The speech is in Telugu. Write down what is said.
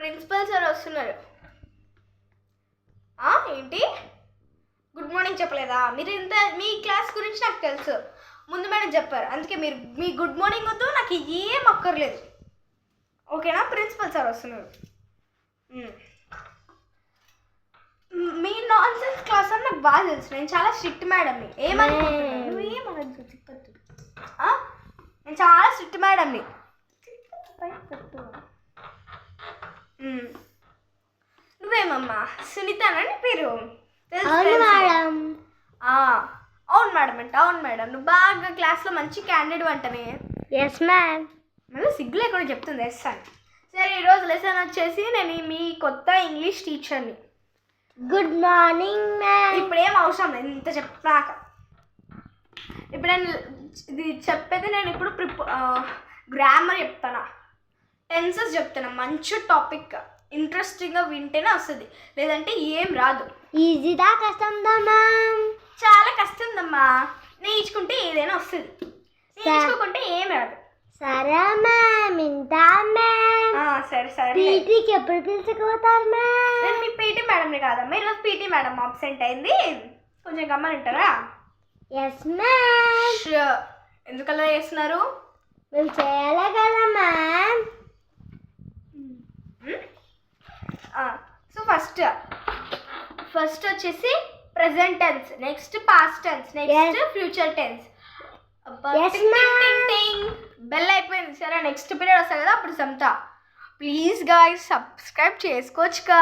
ప్రిన్సిపల్ సార్ వస్తున్నారు. ఏంటి గుడ్ మార్నింగ్ చెప్పలేదా? మీరు ఇంత మీ క్లాస్ గురించి నాకు తెలుసు, ముందు మేడం చెప్పారు, అందుకే మీరు మీ గుడ్ మార్నింగ్ వద్దు, నాకు ఏం అక్కర్లేదు. ఓకేనా? ప్రిన్సిపల్ సార్ వస్తున్నారు. మీ నాన్ సెన్స్ క్లాస్ అని నాకు బాగా తెలుసు, నేను చాలా స్ట్రిక్ట్ మేడంని. ఏమనుకుంటున్నాను? నేను చాలా స్ట్రిక్ట్ మేడంని. నువ్వేమమ్మా సునీతనా పేరు? అవును మేడం అంటే అవును మేడం, నువ్వు బాగా క్లాస్లో మంచి క్యాండిడేట్ అంటనే. Yes ma'am. మళ్ళీ సిగ్గు లేకుండా చెప్తుంది ఎస్ అని. సరే, ఈరోజు లెసన్ వచ్చేసి నేను మీ కొత్త ఇంగ్లీష్ టీచర్ని. Good morning ma'am. ఇప్పుడేం అవసరం లేదు ఇంత చెప్పాక. ఇప్పుడు నేను ఇది చెప్పేది, నేను ఇప్పుడు గ్రామర్ చెప్తాను, టెన్సెస్ చెప్తాను. మంచి టాపిక్, ఇంట్రెస్టింగ్గా వింటేనే వస్తుంది, లేదంటే ఏం రాదు. ఈజీదా కష్టందా మ్యామ్? చాలా కష్టందమ్మా, నేర్చుకుంటే ఏదైనా వస్తుంది, నేర్చుకోకుంటే ఏం రాదు. సరే మ్యామ్, ఇంటా మ్యామ్. సరే సరే. పీటీకి ఎప్పుడు పిలుచుకుపోతారు మ్యామ్? నేను మీ పీటీ మేడంని కాదమ్మా, ఈరోజు పీటీ మేడం అబ్సెంట్ అయింది, కొంచెం గమ్మనింటారా? Yes ma'am. ఎందుకలా చేస్తున్నారు? మేము చేయాలి కదా మ్యామ్. సో ఫస్ట్ వచ్చేసి present tense, next past tense, next future tense. Bell అయిపోయింది. సరే, నెక్స్ట్ పీరియడ్ వస్తుంది కదా, అప్పుడు చెప్తా. Please guys subscribe చేసుకోవచ్చుగా.